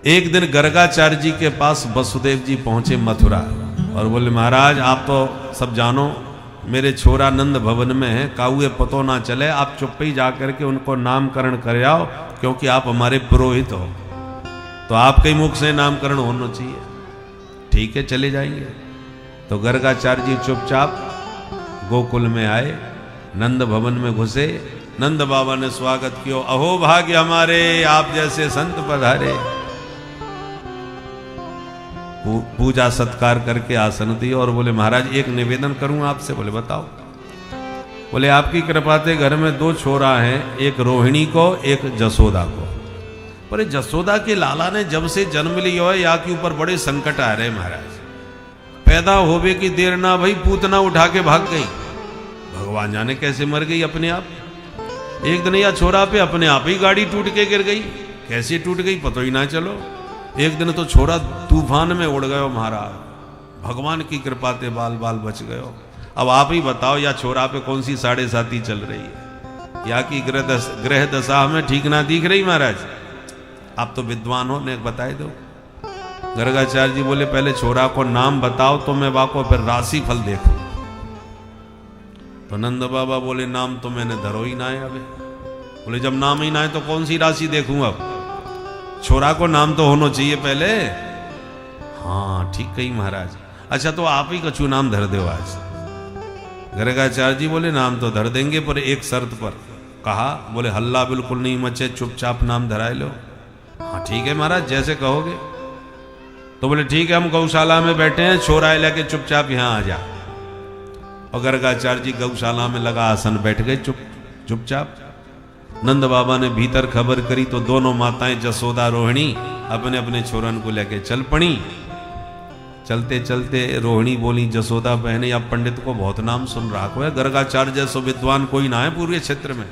एक दिन गर्गाचार्य जी के पास वसुदेव जी पहुंचे मथुरा और बोले महाराज आप तो सब जानो मेरे छोरा नंद भवन में है, काहुए पतो ना चले, आप चुप ही जा करके उनको नामकरण कर आओ क्योंकि आप हमारे पुरोहित हो, तो आपके मुख से नामकरण होना चाहिए। ठीक है चले जाएंगे। तो गर्गाचार्य जी चुपचाप गोकुल में आए, नंद भवन में घुसे। नंद बाबा ने स्वागत किया, अहो भाग्य हमारे आप जैसे संत पधारे। पूजा सत्कार करके आसन दिया और बोले महाराज एक निवेदन करूं आपसे। बोले बताओ। बोले आपकी कृपा से घर में दो छोरा हैं, एक रोहिणी को एक जसोदा को। पर जसोदा के लाला ने जब से जन्म लिया है या के ऊपर बड़े संकट आ रहे महाराज। पैदा होवे की देर ना भाई पूतना उठा के भाग गई, भगवान जाने कैसे मर गई अपने आप। एक दिन या छोरा पे अपने आप ही गाड़ी टूट के गिर गई, कैसे टूट गई पता ही ना चलो। एक दिन तो छोरा तूफान में उड़ गयो महाराज, भगवान की कृपा से बाल बाल बच गयो। अब आप ही बताओ या छोरा पे कौन सी 7.5 चल रही है, या की ग्रह दशा हमें ठीक ना दिख रही महाराज। आप तो विद्वान हो, ने बताए दो। गर्गाचार्य जी बोले पहले छोरा को नाम बताओ तो मैं वाको फिर राशि फल देखूं। तो नंद बाबा बोले नाम तो मैंने धरो ही ना है अबे। बोले जब नाम ही ना है तो कौन सी राशि देखूं, अब छोरा को नाम तो होना चाहिए पहले। हाँ ठीक कही महाराज। अच्छा तो आप ही कछु नाम धर दो आज। गर्गाचार्य जी बोले नाम तो धर देंगे पर एक शर्त पर। कहा। बोले हल्ला बिल्कुल नहीं मचे, चुपचाप नाम धराए लो। हाँ ठीक है महाराज जैसे कहोगे। तो बोले ठीक है हम गौशाला में बैठे हैं, छोरा लेके चुपचाप यहाँ आ जा। और गर्गाचार्य जी गौशाला में लगा आसन बैठ गए चुपचाप। नंद बाबा ने भीतर खबर करी तो दोनों माताएं जसोदा रोहिणी अपने अपने छोरन को लेके चल पड़ी। चलते चलते रोहिणी बोली जसोदा बहने या पंडित को बहुत नाम सुन रहा को है, गर्गाचार्य जैसो विद्वान कोई ना है पूरे क्षेत्र में।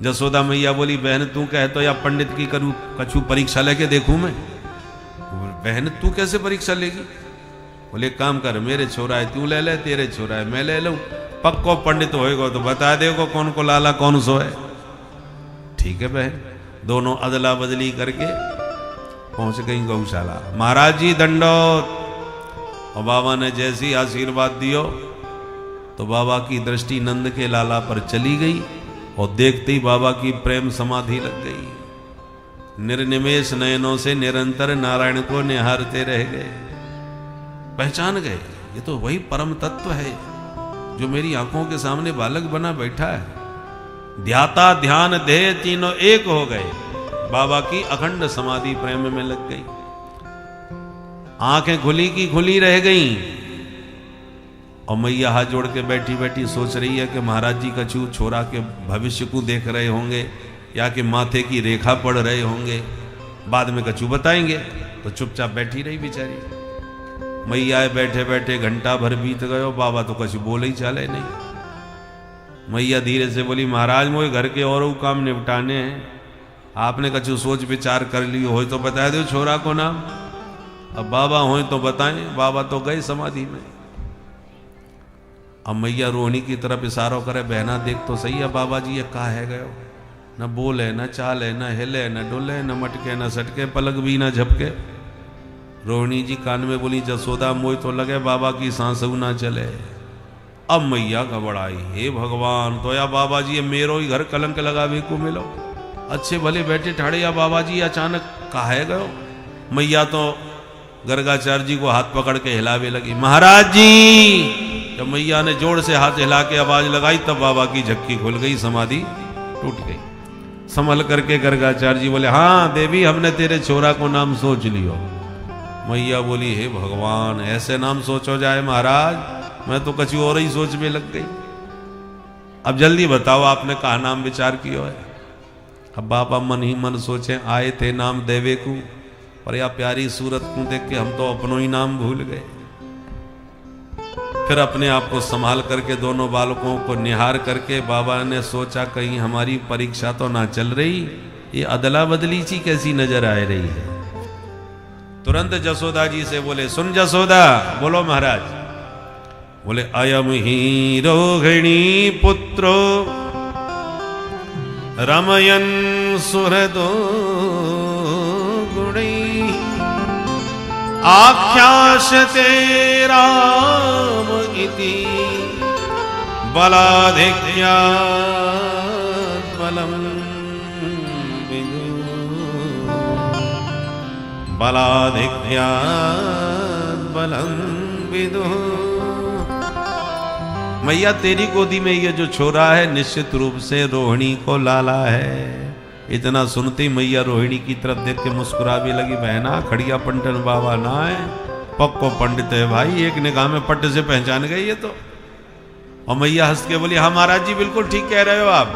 जसोदा मैया बोली बहन तू कह तो या पंडित की करूं कछु परीक्षा लेके देखूं मैं। बहन तू कैसे परीक्षा लेगी। बोले काम कर मेरे छोरा है तू ले ले, तेरे छोरा है मैं ले लूं, पक्को पंडित होएगा तो बता देगा कौन को लाला कौन सो है। ठीक है बहन। दोनों अदला बदली करके पहुंच गई गौशाला। महाराज जी दंडोत। और बाबा ने जैसे ही आशीर्वाद दियो तो बाबा की दृष्टि नंद के लाला पर चली गई और देखते ही बाबा की प्रेम समाधि लग गई। निर्निमेष नयनों से निरंतर नारायण को निहारते रह गए। पहचान गए ये तो वही परम तत्व है जो मेरी आंखों के सामने बालक बना बैठा है। ध्याता ध्यान देह तीनों एक हो गए। बाबा की अखंड समाधि प्रेम में लग गई। आंखें खुली की खुली रह गईं। और मैया हाथ जोड़ के बैठी बैठी सोच रही है कि महाराज जी कछु छोरा के भविष्य को देख रहे होंगे या कि माथे की रेखा पढ़ रहे होंगे, बाद में कछु बताएंगे। तो चुपचाप बैठी रही बेचारी। मैया बैठे बैठे घंटा भर बीत गयो, बाबा तो कछु बोले ही चले नहीं। मैया धीरे से बोली महाराज मोए घर के और काम निपटाने हैं, आपने कछु सोच विचार कर लियो हो तो बता दो छोरा को नाम। अब बाबा हो तो बताएं। बाबा तो गए समाधि में। अब मैया रोहिणी की तरफ इशारों करे बहना देख तो सही है बाबा जी ये कहा है गयो, न बोले न चाले न हिले न डुले न मटके न सटके पलक भी न झपके। रोहिणी जी कान में बोली जसोदा मोई तो लगे बाबा की सांस ना चले। अब मैया घबराई, हे भगवान तो या बाबा जी ये मेरो ही घर कलंक लगावे को मिलो। अच्छे भले बैठे ठाड़े या बाबा जी अचानक काहे गयो। मैया तो गर्गाचार्य जी को हाथ पकड़ के हिलावे लगी। महाराज जी। जब मैया ने जोर से हाथ हिला के आवाज लगाई तब बाबा की झक्की खुल गई, समाधि टूट गई। संभल करके गर्गाचार्य जी बोले हाँ देवी हमने तेरे छोरा को नाम सोच लियो। मैया बोली हे भगवान ऐसे नाम सोचो जाए महाराज, मैं तो कछु और ही सोच में लग गई। अब जल्दी बताओ आपने कहा नाम विचार किया है। अब बाबा मन ही मन सोचे आए थे नाम देवे को, पर या प्यारी सूरत को देख के हम तो अपनों ही नाम भूल गए। फिर अपने आप को संभाल करके दोनों बालकों को निहार करके बाबा ने सोचा कहीं हमारी परीक्षा तो ना चल रही, ये अदला बदली सी कैसी नजर आ रही है। तुरंत जसोदा जी से बोले सुन जसोदा। बोलो महाराज। बोले अयम ही रोहिणी पुत्रो रमयन सुहृदो गुण आख्यास्यते राम इति बलाधिक्यात् बलं विदुः बलाधिक्यात् बलं विदुः। मैया तेरी गोदी में ये जो छोरा है निश्चित रूप से रोहिणी को लाला है। इतना सुनती मैया रोहिणी की तरफ देख के मुस्कुरा भी लगी। बहना खड़िया पंटन बाबा ना है, पक्को पंडित है भाई, एक निगाह में पट्ट से पहचान गई ये तो। और मैया हंस के बोली हाँ महाराज जी बिल्कुल ठीक कह रहे हो आप,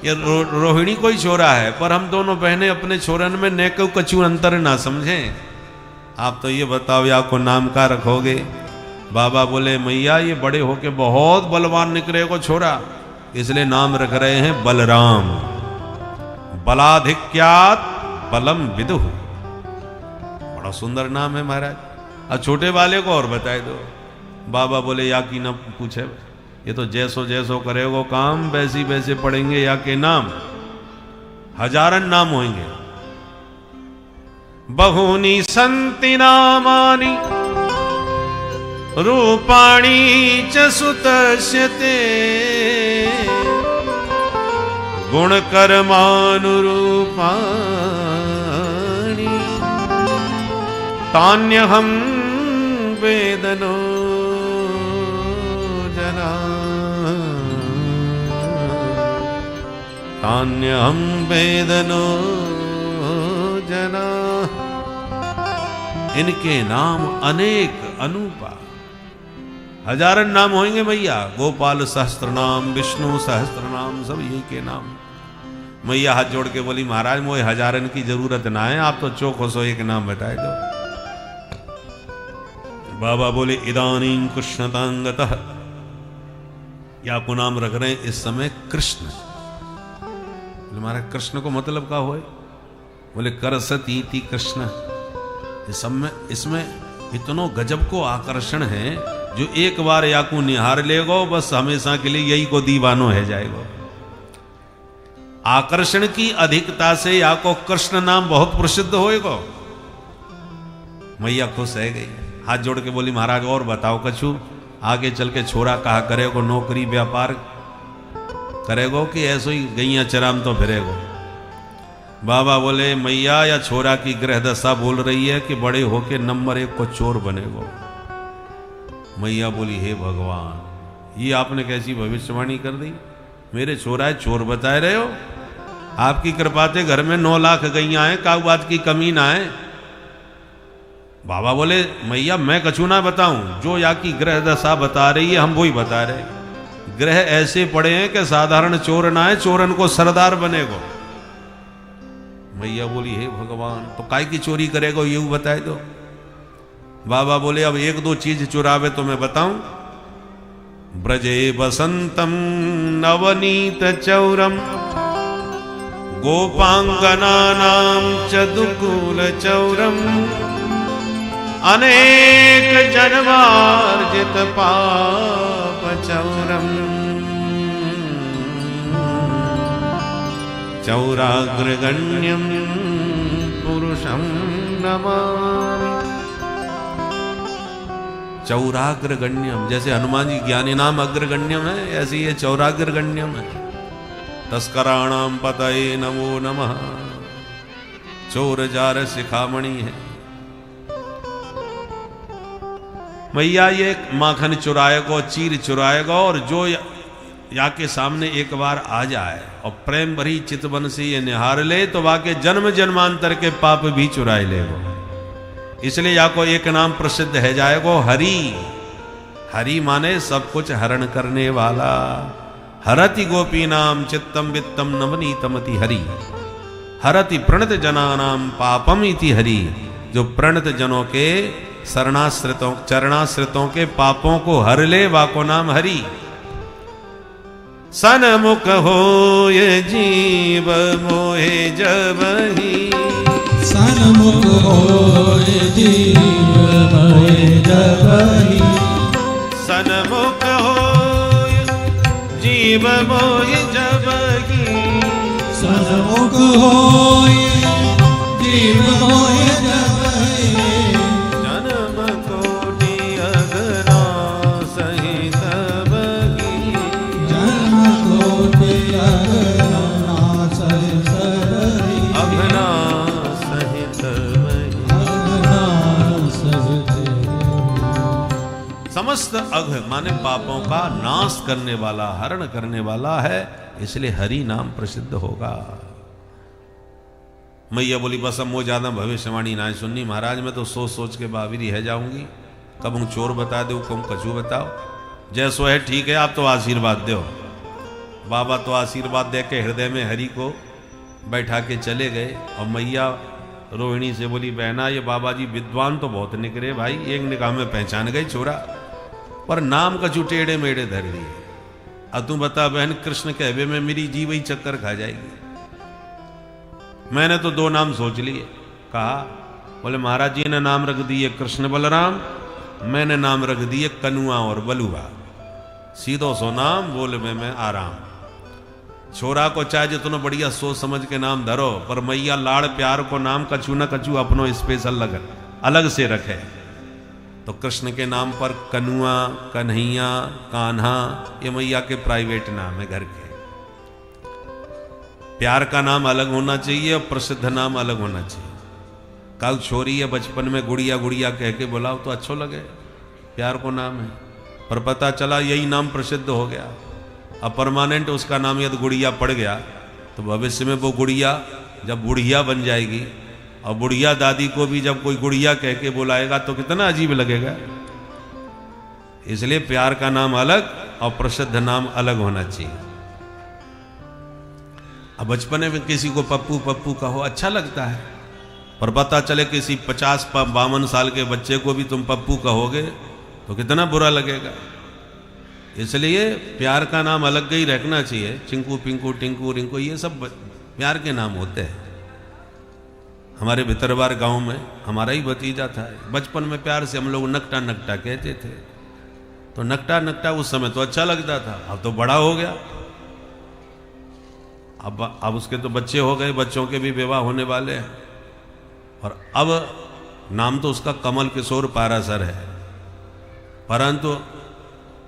ये रोहिणी को ही छोरा है, पर हम दोनों बहनें अपने छोरन में नेको कछु अंतर ना समझें। आप तो ये बताओ या को नाम का रखोगे? बाबा बोले मैया ये बड़े होके बहुत बलवान निकले को छोरा, इसलिए नाम रख रहे हैं बलराम। बलाधिक्यात् बलम विदुः, बड़ा सुंदर नाम है महाराज। अब छोटे वाले को और बताए दो। बाबा बोले या की न पूछे, ये तो जैसो जैसो करेगो काम वैसी वैसे पढ़ेंगे या के नाम, हजारन नाम होंगे। बहुनी संति नामानि रूपाणी च सुतस्य ते गुणकर्मानुरूपाणि तान्यहं वेदनो जना तान्यहं वेदनो जना। इनके नाम अनेक अनूपा, हजारन नाम होंगे मैया। गोपाल सहस्त्र नाम, विष्णु सहस्त्र नाम, सब यही के नाम। मैया हाथ जोड़ के बोली महाराज मोहे हजारन की जरूरत ना है, आप तो चौखो सो एक नाम बताए दो। बाबा बोले इदानीं कृष्णतांगतः, या को नाम रख रहे हैं इस समय कृष्ण। बोले महाराज कृष्ण को मतलब का होए? बोले करसती थी कृष्ण। इसमें इतनो गजब को आकर्षण है, जो एक बार या को निहार लेगो बस हमेशा के लिए यही को दीवानो है जाएगो। आकर्षण की अधिकता से या को कृष्ण नाम बहुत प्रसिद्ध होएगो। मैया खुश है गई, हाथ जोड़ के बोली महाराज और बताओ कछु, आगे चल के छोरा कहा करेगो, नौकरी व्यापार करेगो कि ऐसो ही गैया चराम तो फिरेगो? बाबा बोले मैया या छोरा की ग्रह दशा बोल रही है कि बड़े होके नंबर 1 को चोर बनेगो। मैया बोली हे भगवान, ये आपने कैसी भविष्यवाणी कर दी? मेरे छोरा चोर बताए रहे हो? आपकी कृपा से घर में 9 लाख गैया हैं, काऊ बात की कमी ना है। बाबा बोले मैया मैं कछु ना बताऊं, जो या की ग्रह दशा बता रही है हम वही बता रहे। ग्रह ऐसे पड़े हैं कि साधारण चोर ना है, चोरन को सरदार बनेगो। मैया बोली हे भगवान, तो काय की चोरी करेगो ये बताए दो। बाबा बोले अब 1-2 चीज चुरावे तो मैं बताऊं। ब्रजे बसंतम नवनीत चौरम गोपांगनानां चदुकूल चौरम अनेक जन्मार्जित पाप चौरम चौराग्रगण्यं पुरुषं नमामि। चौराग्रगण्यम, जैसे हनुमान जी ज्ञानी नाम अग्रगण्यम है, ऐसे ये चौराग्रगण्यम है। तस्कराणाम पतये नमो नमः, चोर जार शिखामणि है। मैया ये माखन चुराएगा, चीर चुराएगा, और जो या के सामने एक बार आ जाए और प्रेम भरी चितवन से ये निहार ले तो वाके जन्म जन्मांतर के पाप भी चुराए लेगो। इसलिए या को एक नाम प्रसिद्ध है जाएगो हरि। हरि माने सब कुछ हरण करने वाला। हरति गोपी नाम चित्तम वित्तम नवनीतमति हरि। हरति प्रणत जनानाम पापम इति हरि। जो प्रणत जनों के शरणाश्रितों चरणाश्रितों के पापों को हर ले वाको नाम हरि। सनमुख हो ये जीव मोहे जबहि। सनमुख हो ये जीव मोहे जबहि। सनमुख हो जीव मोहे जबहि। सनमुख हो ये जीव मोहे जबहि। अघ माने पापों का नाश करने वाला, हरण करने वाला है, इसलिए हरि नाम प्रसिद्ध होगा। मैया बोली बस अब वो ज्यादा भविष्यवाणी ना सुननी महाराज, मैं तो सोच सोच के बाबरी रह जाऊंगी, कब हूँ चोर बता दो, कब कछू बताओ, जैसो है ठीक है, आप तो आशीर्वाद दो। बाबा तो आशीर्वाद दे के हृदय में हरि को बैठा के चले गए। और मैया रोहिणी से बोली बहना ये बाबा जी विद्वान तो बहुत निकले भाई, एक निगाह में पहचान गई छोरा, पर नाम कछु टेढ़े मेढ़े धर दिए। अब तू बता बहन, कृष्ण कहवे में मेरी जी वही चक्कर खा जाएगी। मैंने तो 2 नाम सोच लिए। कहा बोले महाराज जी ने नाम रख दिए कृष्ण बलराम, मैंने नाम रख दिए कनुआ और बलुआ, सीधो सो नाम बोल में मैं आराम। छोरा को चाहे जितना बढ़िया सोच समझ के नाम धरो, पर मैया लाड़ प्यार को नाम कछु न कछु अपनो स्पेशल अलग से रखे। तो कृष्ण के नाम पर कनुआ, कन्हैया, कान्हा, ये मैया के प्राइवेट नाम है घर के। प्यार का नाम अलग होना चाहिए और प्रसिद्ध नाम अलग होना चाहिए। कल छोरी है बचपन में गुड़िया गुड़िया कह के बुलाओ तो अच्छो लगे, प्यार को नाम है, पर पता चला यही नाम प्रसिद्ध हो गया। अब परमानेंट उसका नाम यदि गुड़िया पड़ गया तो भविष्य में वो गुड़िया जब बुढ़िया बन जाएगी, और बुढ़िया दादी को भी जब कोई गुड़िया कह के बुलाएगा तो कितना अजीब लगेगा। इसलिए प्यार का नाम अलग और प्रसिद्ध नाम अलग होना चाहिए। अब बचपन में किसी को पप्पू पप्पू कहो अच्छा लगता है, पर पता चले किसी 50-52 साल के बच्चे को भी तुम पप्पू कहोगे तो कितना बुरा लगेगा। इसलिए प्यार का नाम अलग ही रखना चाहिए। चिंकू पिंकू टिंकू रिंकू ये सब प्यार के नाम होते हैं। हमारे भितरवार गांव में हमारा ही भतीजा था, बचपन में प्यार से हम लोग नकटा नकटा कहते थे। तो नकटा नकटा उस समय तो अच्छा लगता था, अब तो बड़ा हो गया, अब उसके तो बच्चे हो गए, बच्चों के भी विवाह होने वाले हैं, और अब नाम तो उसका कमल किशोर पारासर है। परंतु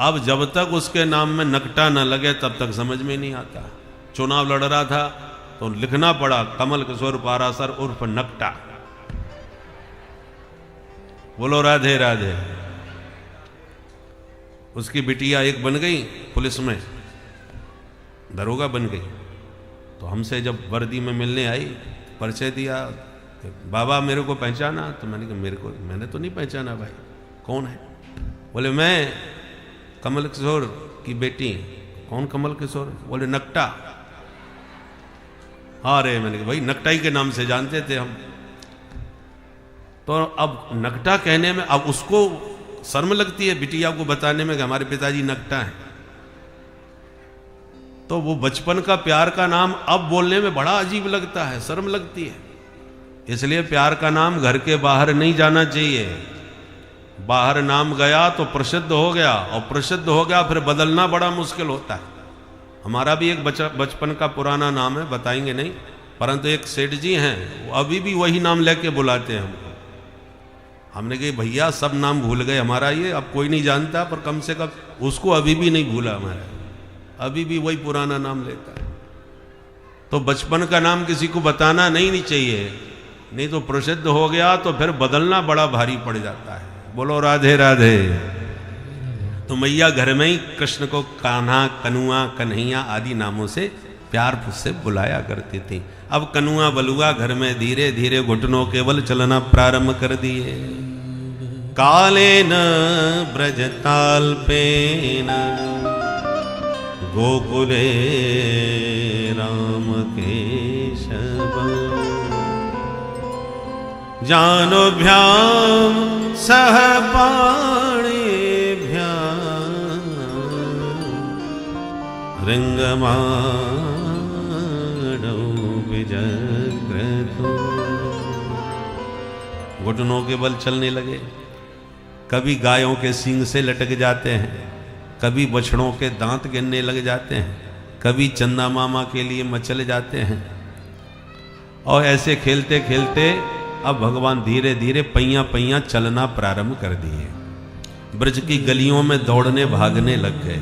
अब जब तक उसके नाम में नकटा न लगे तब तक समझ में नहीं आता। चुनाव लड़ रहा था तो लिखना पड़ा कमल किशोर पारासर उर्फ नकटा। बोलो राधे राधे। उसकी बिटिया एक बन गई पुलिस में, दरोगा बन गई। तो हमसे जब वर्दी में मिलने आई, परिचय दिया, बाबा मेरे को पहचाना? तो मैंने कहा मैंने तो नहीं पहचाना भाई, कौन है? बोले मैं कमल किशोर की बेटी। कौन कमल किशोर? बोले नकटा। अरे मैंने कहा भाई नकटाई के नाम से जानते थे हम। तो अब नकटा कहने में अब उसको शर्म लगती है बिटिया को बताने में कि हमारे पिताजी नकटा हैं। तो वो बचपन का प्यार का नाम अब बोलने में बड़ा अजीब लगता है, शर्म लगती है। इसलिए प्यार का नाम घर के बाहर नहीं जाना चाहिए। बाहर नाम गया तो प्रसिद्ध हो गया, और प्रसिद्ध हो गया फिर बदलना बड़ा मुश्किल होता है। हमारा भी एक बचपन का पुराना नाम है, बताएंगे नहीं, परंतु एक सेठ जी हैं, वो अभी भी वही नाम लेके बुलाते हैं हमको। हमने कहा भैया सब नाम भूल गए हमारा, ये अब कोई नहीं जानता, पर कम से कम उसको अभी भी नहीं भूला हमारा, अभी भी वही पुराना नाम लेता है। तो बचपन का नाम किसी को बताना नहीं चाहिए, नहीं तो प्रसिद्ध हो गया तो फिर बदलना बड़ा भारी पड़ जाता है। बोलो राधे राधे। तो मैया घर में ही कृष्ण को कान्हा, कनुआ, कन्हैया आदि नामों से प्यार से बुलाया करती थी। अब कनुआ बलुआ घर में धीरे धीरे घुटनों केवल चलना प्रारंभ कर दिए। काले न ब्रजताल पे न गोकुले राम केशव जानो भ्याम सह पाणिभ्याम रिंगमाणो विजग्रतो। घुटनों के बल चलने लगे। कभी गायों के सींग से लटक जाते हैं, कभी बछड़ों के दांत गिरने लग जाते हैं, कभी चंदा मामा के लिए मचल जाते हैं। और ऐसे खेलते खेलते अब भगवान धीरे धीरे पैया पैया चलना प्रारंभ कर दिए। ब्रज की गलियों में दौड़ने भागने लग गए।